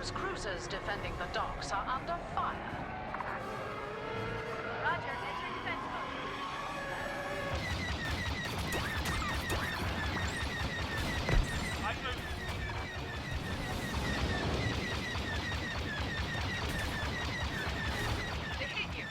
Those cruisers defending the docks are under fire. Roger, entering defense mode. I move. They hit you.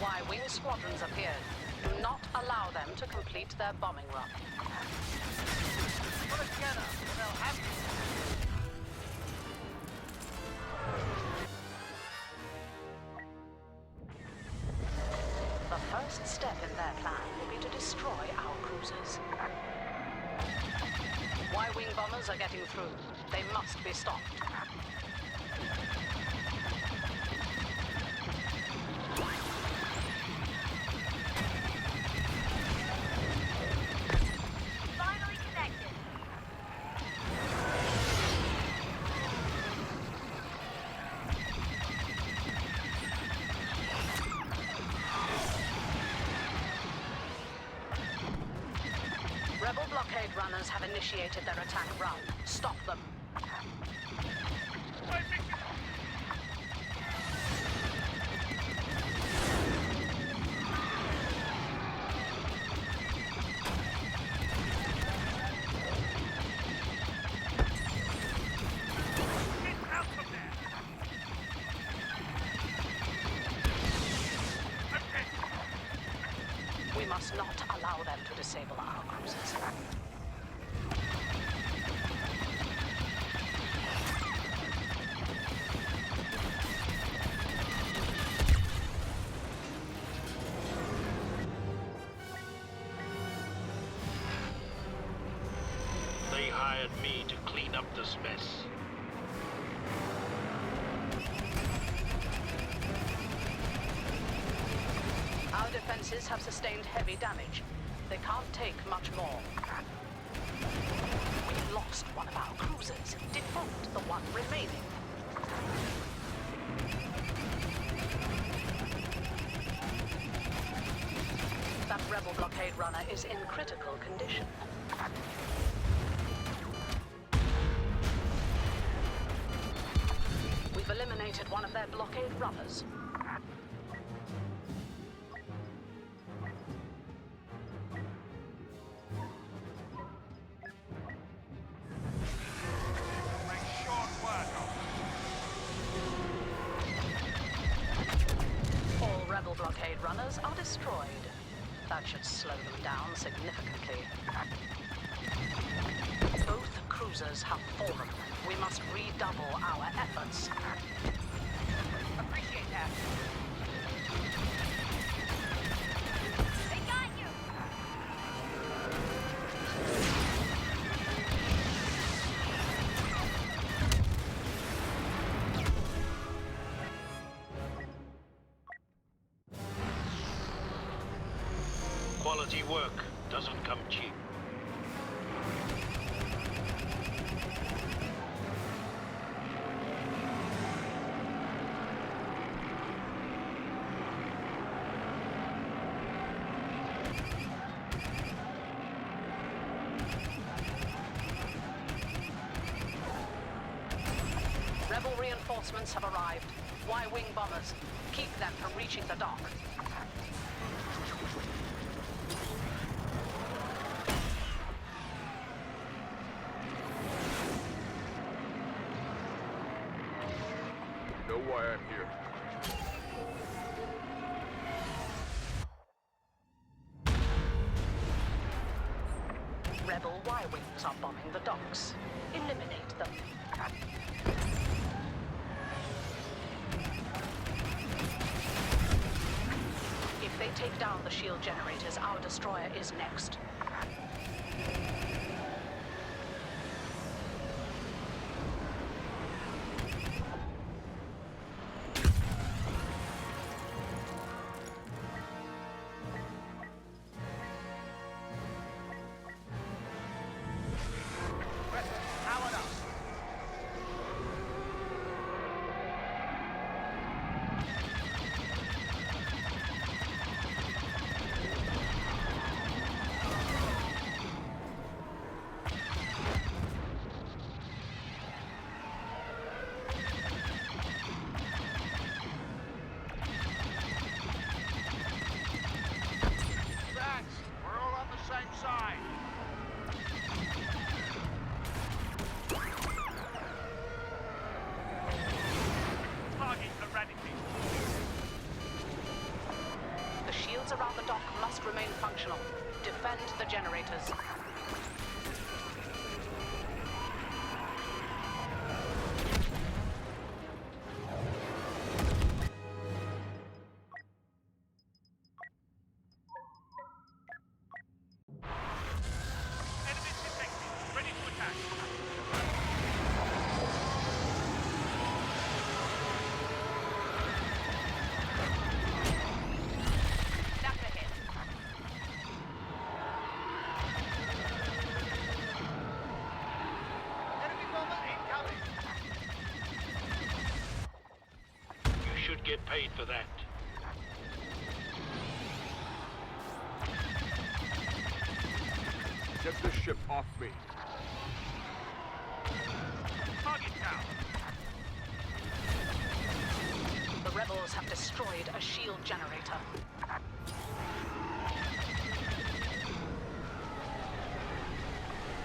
Y-wing squadrons appeared. Do not allow them to complete their bombing run. Put it together, or they'll have you. The first step in their plan will be to destroy our cruisers. Y-wing bombers are getting through. They must be stopped. Finally connected. Rebel blockade runners have initiated their attack run. Stop them. Get out of there! Okay. We must not allow them to disable our cruisers. They hired me to clean up this mess. Our defenses have sustained heavy damage. They can't take much more. We've lost one of our cruisers. Default the one remaining. That rebel blockade runner is in critical condition. We've eliminated one of their blockade runners. Make short work of it. All rebel blockade runners are destroyed. That should slow them down significantly. Both cruisers have fallen. We must redouble our efforts. Appreciate that. They got you. Quality work doesn't come cheap. Rebel reinforcements have arrived. Y-wing bombers. Keep them from reaching the dock. You know why I'm here. Rebel Y-wings are bombing the docks. Eliminate them. If they take down the shield generators, our destroyer is next. the generators. Enemies detected. Ready to attack. That's a hit. Enemy bomber incoming. You should get paid for that. Get this ship off me. Target down. The rebels have destroyed a shield generator.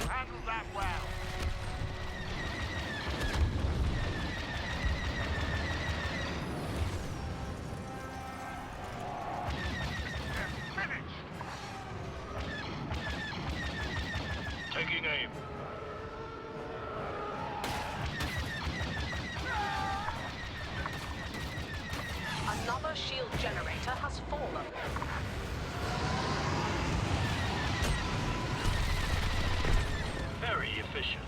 Handle that well. They're finished. Taking aim. Another shield generator has fallen. Very efficient.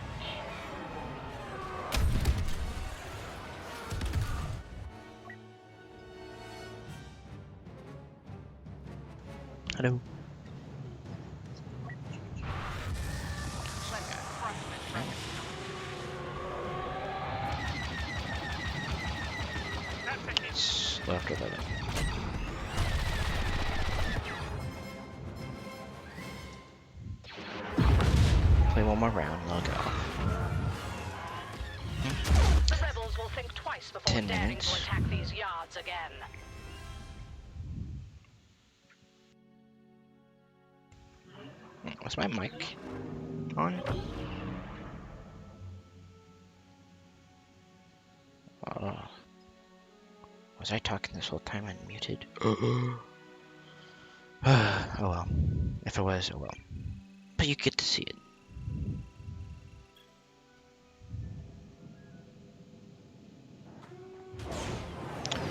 Hello. That's a hit. It's left 11. Play one more round, log off. The rebels will think twice before 10 daring minutes. to attack these yards again. Was my mic on? Was I talking this whole time unmuted? Oh well. If it was, oh well. But you get to see it.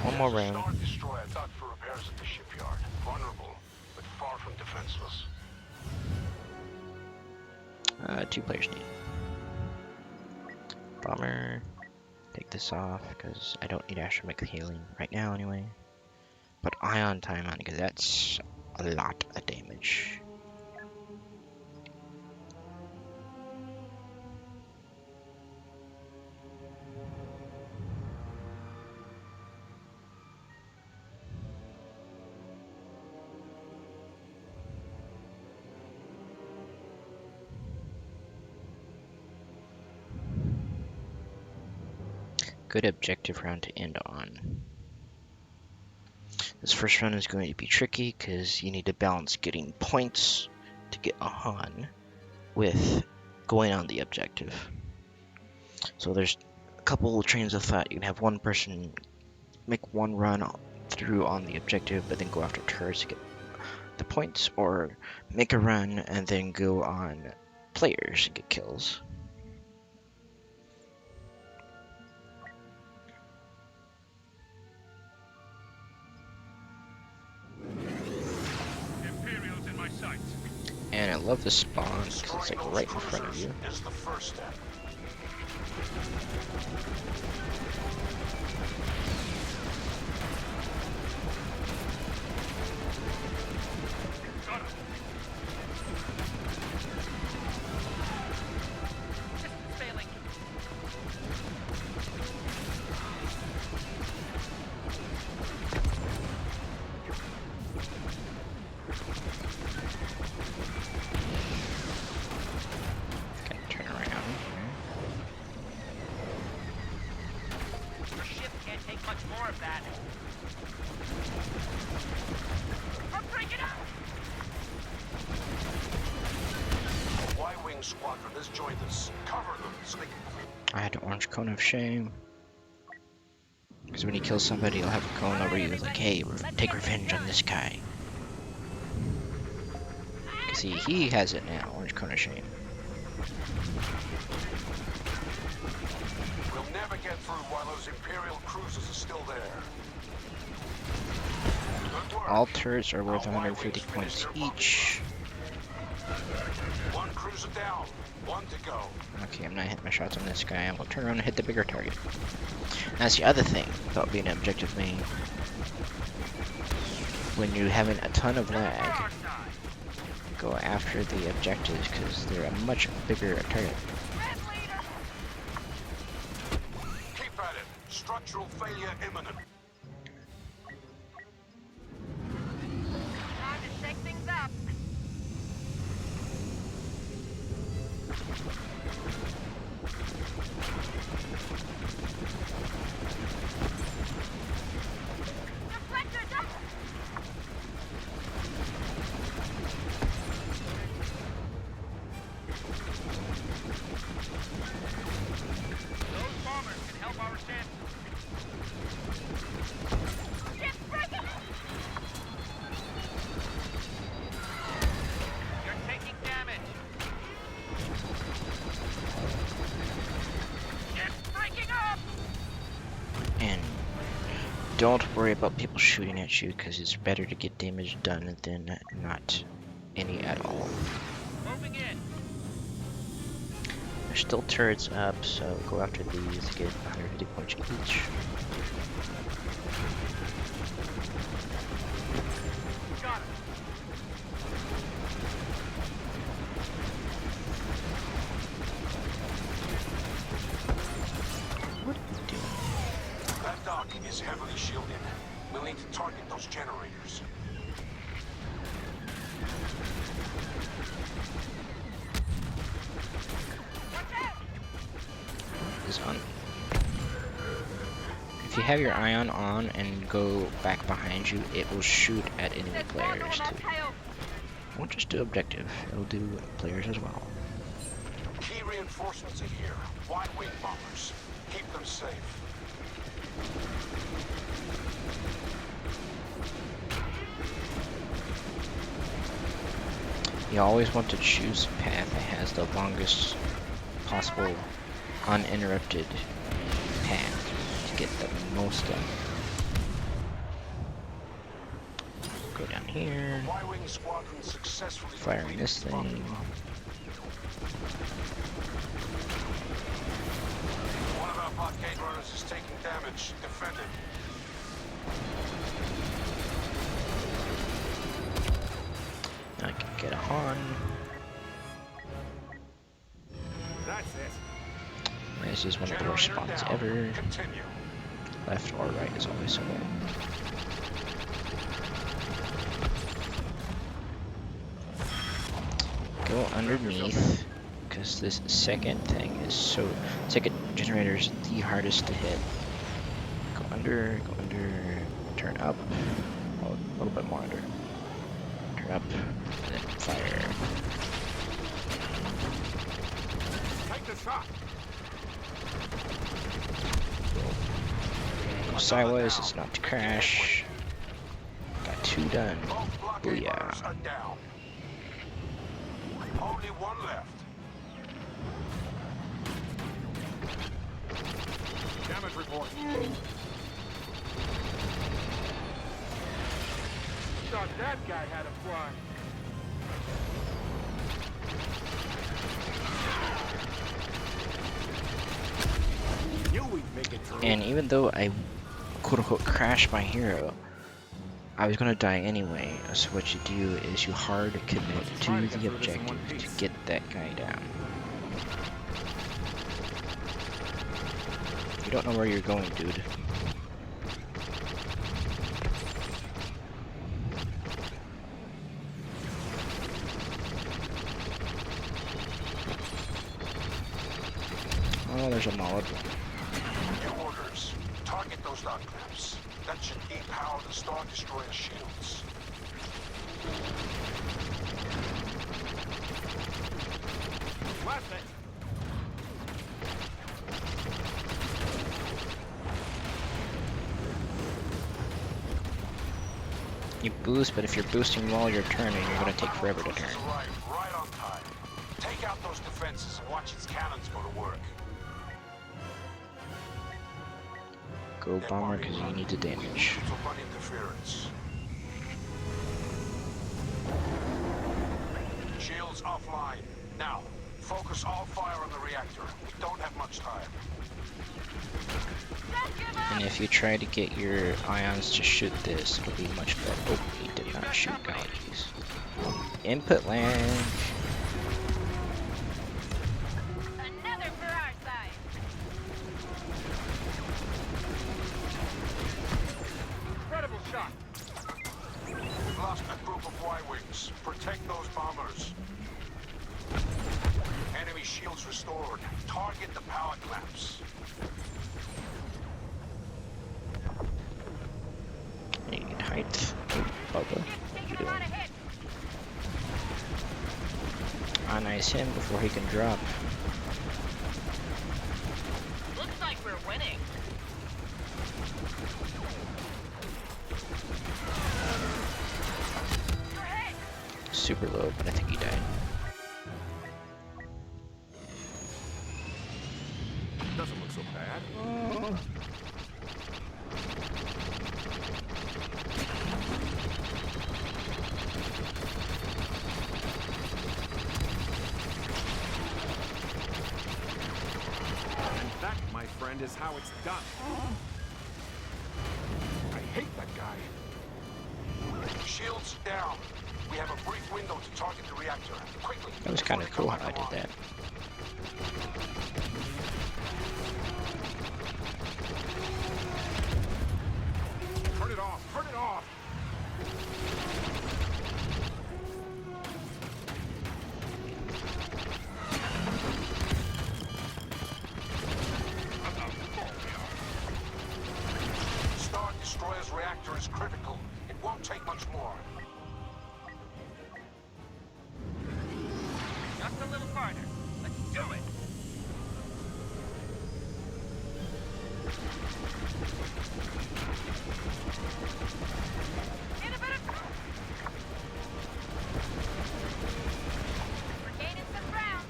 One more round. Star Destroyer docked for repairs at the shipyard. Vulnerable, but far from defenseless. 2 players need. Bomber. Take this off because I don't need astromech healing right now anyway. Put ion time on because that's a lot of damage. Good objective round to end on. This first round is going to be tricky because you need to balance getting points to get a Han with going on the objective. So there's a couple trains of thought. You can have one person make one run through on the objective but then go after turrets to get the points, or make a run and then go on players and get kills. Imperials in my sights. And I love this spawn because it's like right in front of you. Is the first step. Got him. Systems failing. Can turn around. Your ship can't take much more of that. I'm breaking out! A Y-wing squadron has joined us. Cover them so they can... I had an orange cone of shame. Because when you kill somebody, you'll have a cone over you like, hey, take revenge on this guy. See, he has it now. Orange Cone of Shame. We'll never get through while those Imperial cruisers are still there. Good work. All turrets are worth Our 150 Y-wings points finished their each. One cruiser down, one to go. Okay, I'm not hitting my shots on this guy. I'm gonna turn around and hit the bigger target. That's the other thing about being an objective main. When you're having a ton of lag, go after the objectives because they're a much bigger target. Red leader. Keep at it. Structural failure imminent. Time to shake things up. Deflectors up. Those bombers can help our chances. Ship's breaking. You're taking damage. Ship's breaking up! And don't worry about people shooting at you because it's better to get damage done than not any at all. Moving in. There's still turrets up, so go after these to get 150 points each. Got it. What are you doing? That dock is heavily shielded. We'll need to target those generators. Watch out. Is on. If you have your ion on and go back behind you, it will shoot at enemy There's more on players our too. tail. It won't just do objective, it'll do players as well. Key reinforcements are here. Y-wing bombers. Keep them safe. You always want to choose a path that has the longest possible uninterrupted path to get the most done. Go down here, Y-wing squadron successfully firing completed this the bombing thing. run. One of our blockade runners is taking damage. Defend it. I can get a Han. That's it. This is one of the worst Generator spawns down. ever. Continue. Left or right is always so bad. Go underneath, because this second thing is so. Second generator is the hardest to hit. Go under, turn up, oh, a little bit more under. Turn up, and then fire. Take the shot. Go sideways, it's not to crash. Got 2 done. Both blockade Booyah. runners are down. Only one left. Damage report. Thought that guy had a fly. Knew we'd make it through. And even though I quote unquote crashed my hero, I was gonna die anyway. So what you do is you hard commit to the objective to get that guy down. You don't know where you're going, dude. Oh, there's a Molotov. New orders. Target those dot clamps. That should depower the Star Destroyer shields. Left it. You boost, but if you're boosting while you're turning, you're gonna take forever to turn. Arrived right on time. Take out those defenses and watch its cannons go to work. Go bomber, because you need the damage. To run interference. Shields offline. Now, focus all fire on the reactor. We don't have much time. And if you try to get your ions to shoot this, it'll be much better. Oh, he did not shoot galaxies. Input lag. Another for our side. Incredible shot. We've lost a group of Y-wings. Protect those bombers. Enemy shields restored. Target the power clamps. You need height. Oh, Bubba. What you Taking a lot doing? of hits. Ionize him before he can drop. Looks like we're winning. You're hit. Super low, but I think he died. Doesn't look so bad. And that, my friend, is how it's done. I hate that guy. Shields down. We have a brief window to target the reactor. Quickly. That was kind of cool how I did that. Turn it off. Turn it off. Star Destroyer's reactor is critical. It won't take much more. Just a little farther. Let's do it. Get a bit of... We're gaining some ground.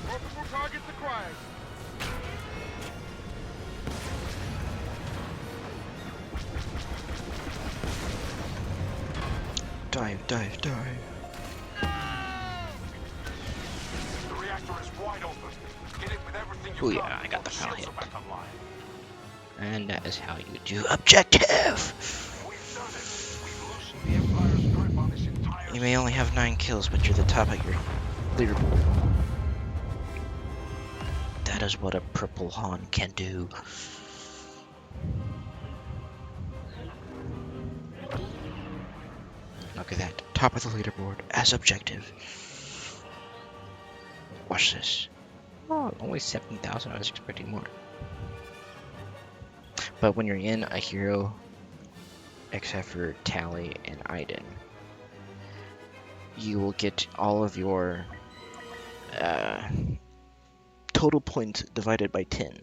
Multiple targets acquired. Dive, dive, dive. The reactor is wide open. Hit it with everything Oh you've yeah, got I got the before final shields hit. are back online. And that is how you do objective! We've done it. We've loosened the Empire's grip on this entire You may only have 9 kills, but you're the top of your leaderboard. That is what a purple Han can do. Look at that, top of the leaderboard as objective. Watch this. Oh, only 7,000. I was expecting more. But when you're in a hero, except for Tally and Iden, you will get all of your total points divided by 10.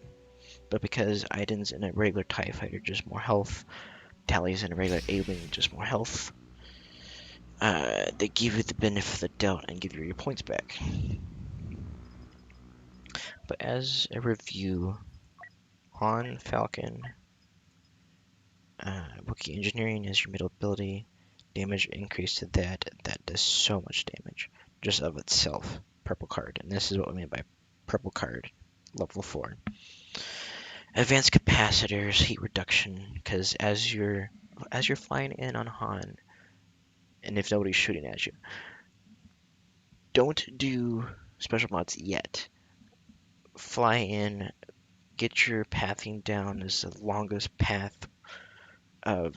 But because Iden's in a regular TIE fighter, just more health, Tally's in a regular A-wing, just more health, they give you the benefit of the doubt and give you your points back. But as a review, Han, Falcon, Wookiee Engineering is your middle ability. Damage increase to that. That does so much damage just of itself. Purple card. And this is what we mean by purple card. Level 4. Advanced capacitors, heat reduction, because as you're flying in on Han, and if nobody's shooting at you, don't do special mods yet. Fly in, get your pathing down as the longest path of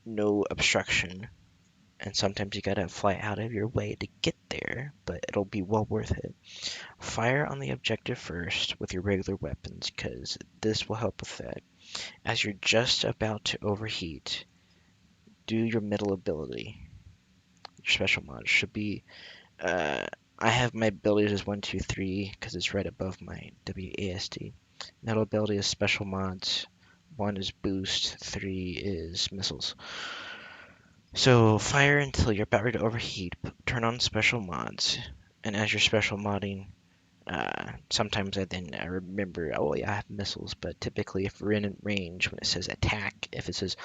no obstruction, and sometimes you gotta fly out of your way to get there, but it'll be well worth it. Fire on the objective first with your regular weapons, because this will help with that. As you're just about to overheat, do your middle ability. Your special mod should be Uh, I have my abilities as 1, 2, 3 because it's right above my WASD. Metal ability is special mods. 1 is boost. 3 is missiles. So fire until you're about ready to overheat. Turn on special mods, and as you're special modding, sometimes I remember, oh yeah, I have missiles, but typically if we're in range, when it says attack, if it says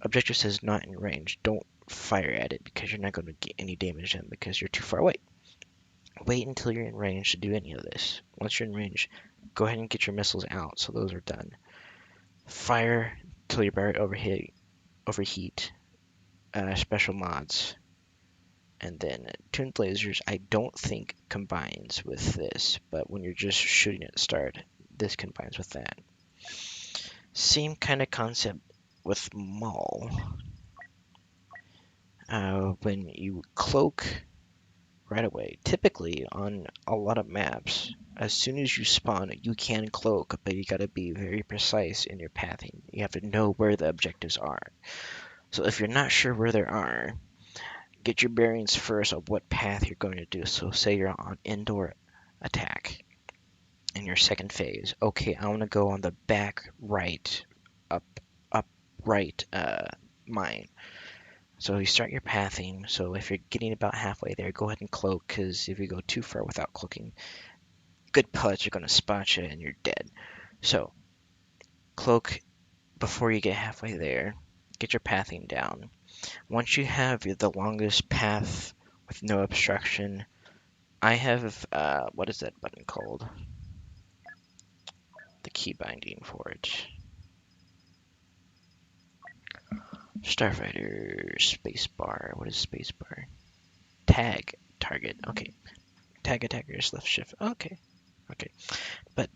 objective says not in range, don't fire at it because you're not going to get any damage in because you're too far away. Wait until you're in range to do any of this. Once you're in range, go ahead and get your missiles out, so those are done. Fire till your barret overheat, special mods, and then tuned lasers. I don't think combines with this, but when you're just shooting at the start, this combines with that. Same kind of concept with Maul. When you cloak right away, typically on a lot of maps, as soon as you spawn, you can cloak, but you gotta be very precise in your pathing. You have to know where the objectives are. So if you're not sure where they are, get your bearings first of what path you're going to do. So say you're on indoor attack in your second phase. Okay, I want to go on the back right, up right mine. So you start your pathing. So if you're getting about halfway there, go ahead and cloak, because if you go too far without cloaking, good pellets are going to spot you and you're dead. So cloak before you get halfway there. Get your pathing down. Once you have the longest path with no obstruction, I have, what is that button called? The key binding for it. Starfighter spacebar. What is spacebar? Tag target. Okay. Tag attackers left shift. Okay. Okay. But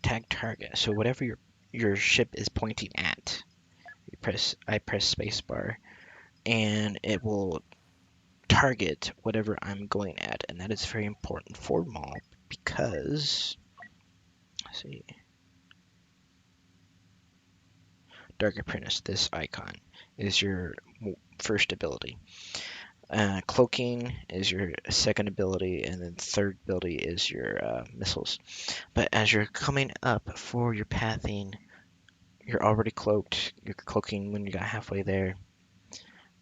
tag target. So whatever your ship is pointing at, I press spacebar, and it will target whatever I'm going at, and that is very important for Maul because, let's see, Dark Apprentice, this icon is your first ability. Cloaking is your second ability, and then third ability is your missiles. But as you're coming up for your pathing, you're already cloaked. You're cloaking when you got halfway there.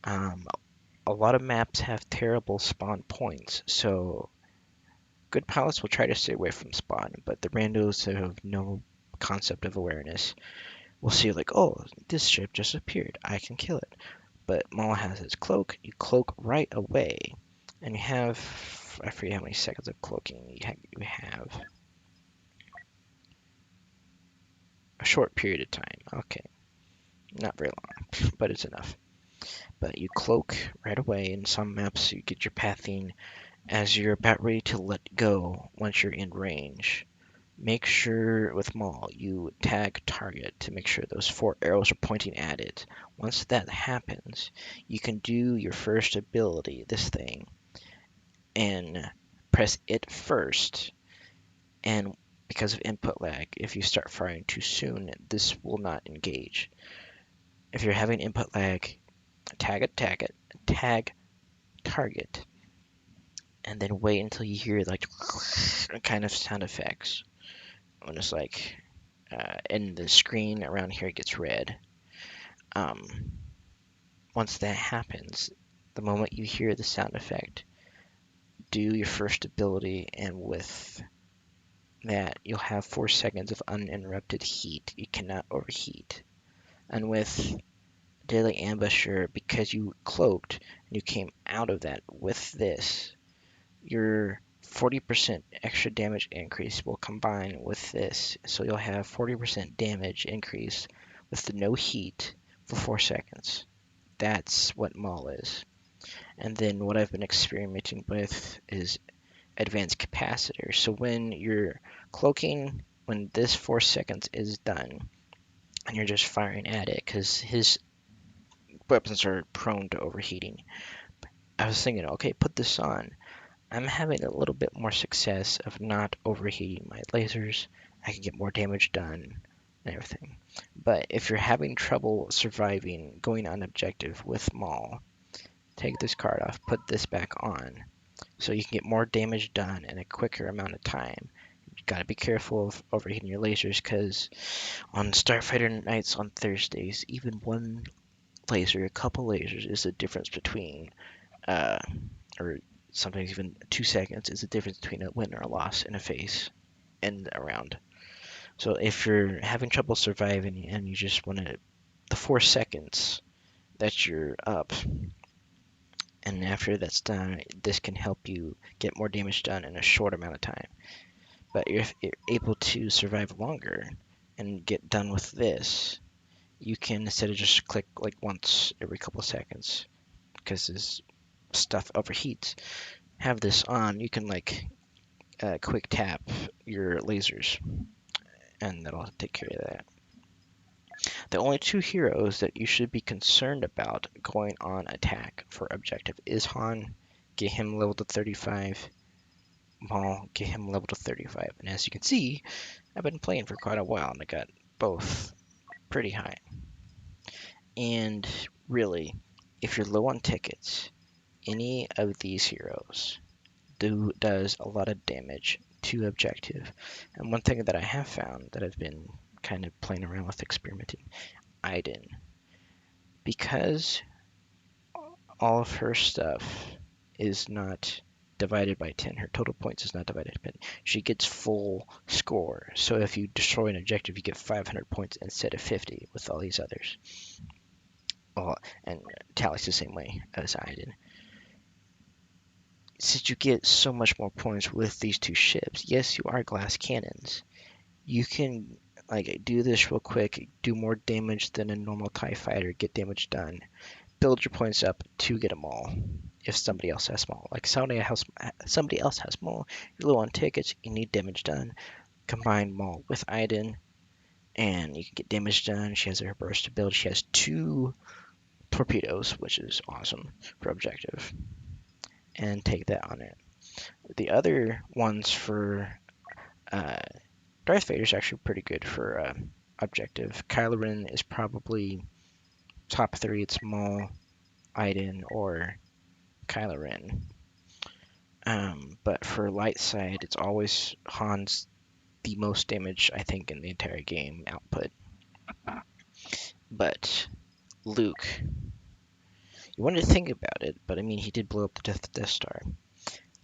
A lot of maps have terrible spawn points, so good pilots will try to stay away from spawn, but the randos that have no concept of awareness will see like, oh, this ship just appeared. I can kill it. But Maul has his cloak. You cloak right away, and you have, I forget how many seconds of cloaking you have. A short period of time. Okay, not very long, but it's enough. But you cloak right away. In some maps, you get your pathing as you're about ready to let go once you're in range. Make sure with Maul you tag target to make sure those 4 arrows are pointing at it. Once that happens, you can do your first ability, this thing, and press it first. And because of input lag, if you start firing too soon, this will not engage. If you're having input lag, tag target, and then wait until you hear like kind of sound effects. When it's like, and the screen around here gets red. Once that happens, the moment you hear the sound effect, do your first ability, and with that, you'll have 4 seconds of uninterrupted heat. You cannot overheat. And with Daily Ambusher, because you cloaked and you came out of that with this, your 40% extra damage increase will combine with this. So you'll have 40% damage increase with the no heat for 4 seconds. That's what Maul is. And then what I've been experimenting with is advanced capacitor. So when you're cloaking, when this 4 seconds is done, and you're just firing at it, because his weapons are prone to overheating. I was thinking, okay, put this on. I'm having a little bit more success of not overheating my lasers. I can get more damage done and everything. But if you're having trouble surviving going on objective with Maul, take this card off, put this back on. so you can get more damage done in a quicker amount of time. You gotta be careful of overheating your lasers, because on Starfighter nights on Thursdays, even one laser, a couple lasers, is the difference between, uh, or sometimes even 2 seconds is the difference between a win or a loss in a phase and a round. So if you're having trouble surviving and you just want to, the 4 seconds that you're up, and after that's done, this can help you get more damage done in a short amount of time. But if you're able to survive longer and get done with this, you can, instead of just click like once every couple seconds, because this stuff overheats, have this on, you can like quick tap your lasers, and that'll take care of that. The only two heroes that you should be concerned about going on attack for objective is Han, get him level to 35, Maul, get him level to 35. And as you can see, I've been playing for quite a while and I got both pretty high. And really, if you're low on tickets, any of these heroes does a lot of damage to objective. And one thing that I have found that I've been kind of playing around with, experimenting, Aiden, because all of her stuff is not divided by 10. Her total points is not divided by 10. She gets full score. So if you destroy an objective, you get 500 points instead of 50 with all these others. Well, and Tally's the same way as I did. Since you get so much more points with these two ships, yes, you are glass cannons. You can like do this real quick, do more damage than a normal TIE fighter, get damage done, build your points up to get them all. If somebody else has small, like somebody else has small, you're low on tickets, you need damage done. Combine Maul with Aiden, and you can get damage done. She has her burst to build. She has 2 torpedoes, which is awesome for objective, and take that on it. The other ones for Darth Vader is actually pretty good for objective. Kylo Ren is probably top 3. It's Maul, Aiden, or Kylo Ren. But for light side, it's always Han's the most damage, I think, in the entire game output. But Luke, you wanted to think about it, but I mean, he did blow up the Death Star.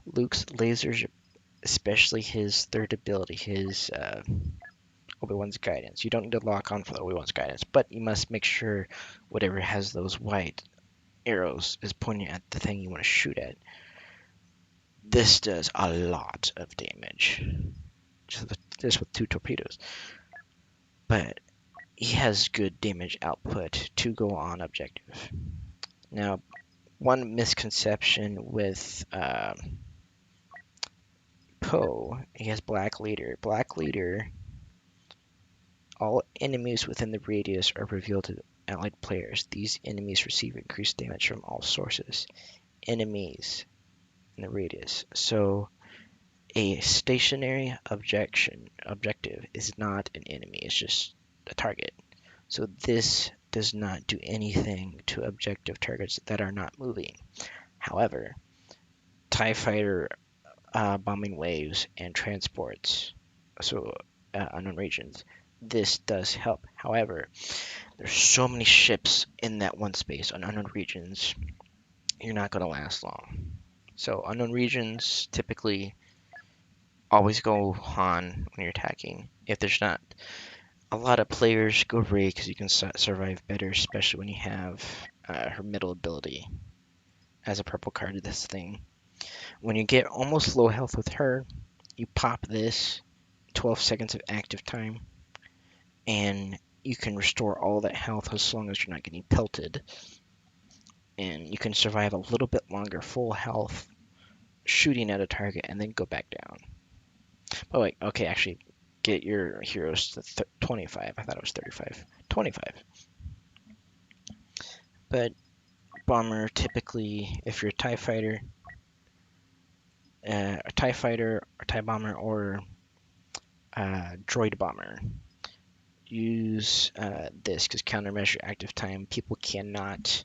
Luke's lasers, especially his third ability, his Obi-Wan's guidance. You don't need to lock on for the Obi-Wan's guidance, but you must make sure whatever has those white arrows is pointing at the thing you want to shoot at. This does a lot of damage, just with 2 torpedoes. But he has good damage output to go on objective. Now, one misconception with Poe, he has Black Leader. Black Leader, all enemies within the radius are revealed to allied players. These enemies receive increased damage from all sources. Enemies in the radius. So a stationary objective is not an enemy, it's just a target. So this does not do anything to objective targets that are not moving. However, TIE fighter bombing waves and transports, so unknown regions, this does help. However, there's so many ships in that one space on unknown regions, you're not going to last long. So unknown regions typically always go Han when you're attacking. If there's not a lot of players, go Rey, because you can survive better, especially when you have her middle ability as a purple card of this thing. When you get almost low health with her, you pop this, 12 seconds of active time, and you can restore all that health as long as you're not getting pelted. And you can survive a little bit longer, full health, shooting at a target, and then go back down. Oh wait, okay, actually, get your heroes to 25. I thought it was 35. 25. But bomber, typically, if you're a TIE fighter, a TIE bomber, or droid bomber, use this, because countermeasure active time. People cannot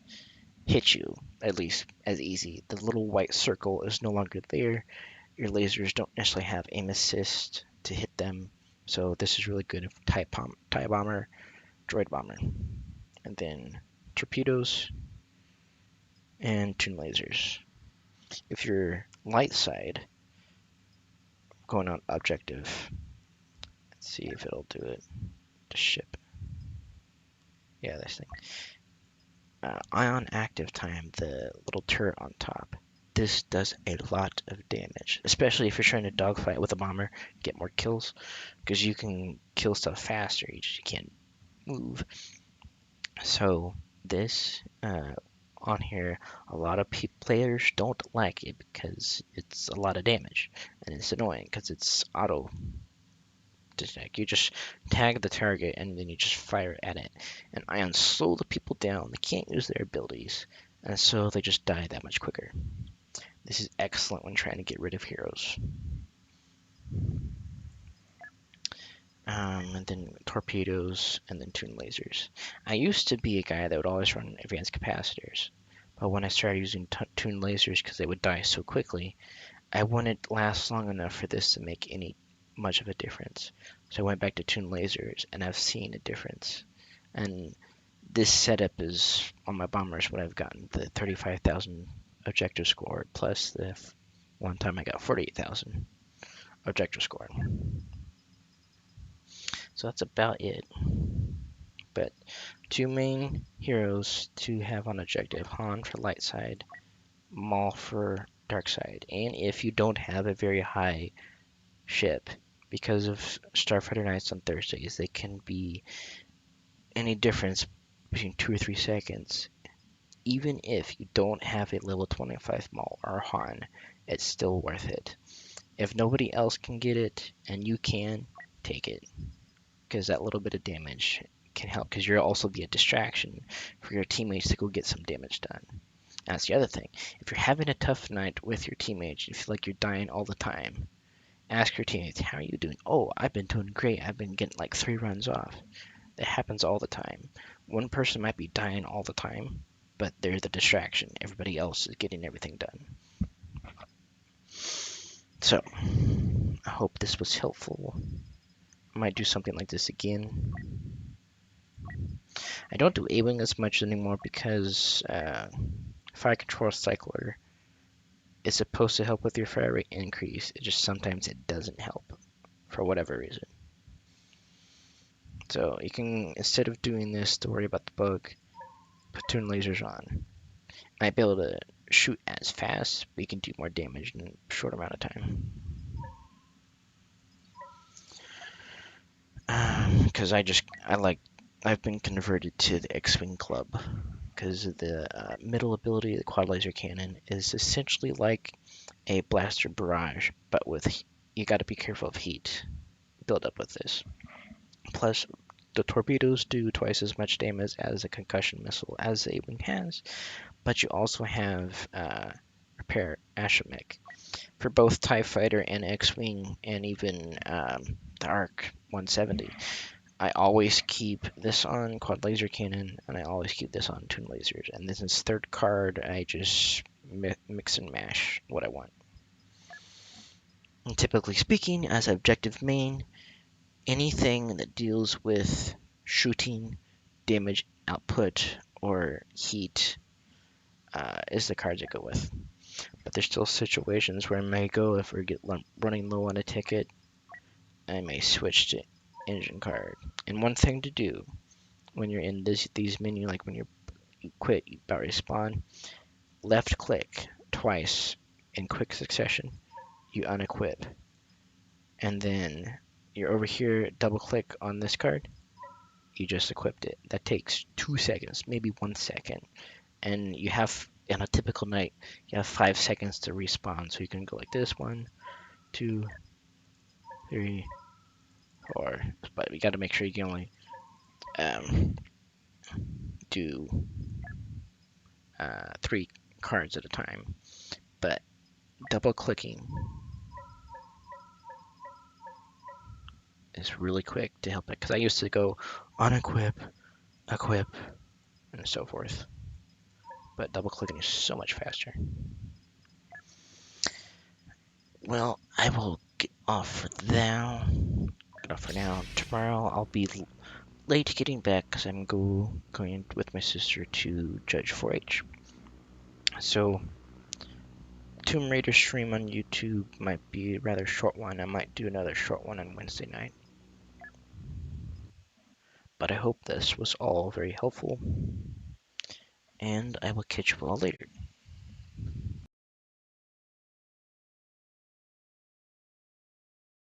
hit you, at least as easy. The little white circle is no longer there. Your lasers don't necessarily have aim assist to hit them, so this is really good if TIE bomber, droid bomber, and then torpedoes and toon lasers. If you're light side, going on objective, let's see if it'll do it. The ship. Yeah, this thing. Ion active time, the little turret on top. This does a lot of damage, especially if you're trying to dogfight with a bomber, get more kills, because you can kill stuff faster. You can't move. So this on here, a lot of players don't like it because it's a lot of damage and it's annoying because it's auto detect. You just tag the target and then you just fire at it. And ions slow the people down. They can't use their abilities, and so they just die that much quicker. This is excellent when trying to get rid of heroes. And then torpedoes, and then toon lasers. I used to be a guy that would always run advanced capacitors, but when I started using toon lasers because they would die so quickly, I wouldn't last long enough for this to make any much of a difference. So I went back to toon lasers, and I've seen a difference. And this setup is on my bombers what I've gotten the 35,000 objective score plus the one time I got 48,000 objective score. So that's about it. But two main heroes to have on objective: Han for light side, Maul for dark side. And if you don't have a very high ship, because of Starfighter nights on Thursdays, they can be any difference between 2 or 3 seconds. Even if you don't have a level 25 Maul or Han, it's still worth it. If nobody else can get it and you can, take it, because that little bit of damage can help, because you'll also be a distraction for your teammates to go get some damage done. That's the other thing. If you're having a tough night with your teammates, you feel like you're dying all the time, ask your teammates, how are you doing? Oh, I've been doing great. I've been getting like 3 runs off. That happens all the time. One person might be dying all the time, but they're the distraction. Everybody else is getting everything done. So, I hope this was helpful. I might do something like this again. I don't do A-Wing as much anymore because Fire Control Cycler is supposed to help with your fire rate increase. It just sometimes it doesn't help for whatever reason. So you can, instead of doing this to worry about the bug, put toon lasers on. Might be able to shoot as fast, but you can do more damage in a short amount of time. Because I've been converted to the X-Wing Club because the middle ability, the quad laser cannon, is essentially like a blaster barrage, but with you got to be careful of heat build up with this. Plus, the torpedoes do twice as much damage as a concussion missile as the A-Wing has, but you also have repair astromech for both TIE Fighter and X-Wing, and even the ARC 170. I always keep this on quad laser cannon, and I always keep this on toon lasers. And this is third card. I just mix and mash what I want. And typically speaking, as objective main, anything that deals with shooting, damage output, or heat is the cards I go with. But there's still situations where I may go, if we get running low on a ticket, I may switch to engine card. And one thing to do when you're in these menu, like when you quit, you about respawn, left click twice in quick succession, you unequip, and then you're over here, double click on this card, you just equipped it. That takes 2 seconds, maybe 1 second, and you have, on a typical night, you have 5 seconds to respawn, so you can go like this, 1, 2, 3, 4, but you got to make sure you can only do 3 cards at a time. But double clicking is really quick to help it, because I used to go unequip, equip, and so forth. but double clicking is so much faster. Well, I will get off for now. Get off for now. Tomorrow I'll be late getting back because I'm going with my sister to Judge 4-H. So Tomb Raider stream on YouTube might be a rather short one. I might do another short one on Wednesday night. But I hope this was all very helpful, and I will catch you all later.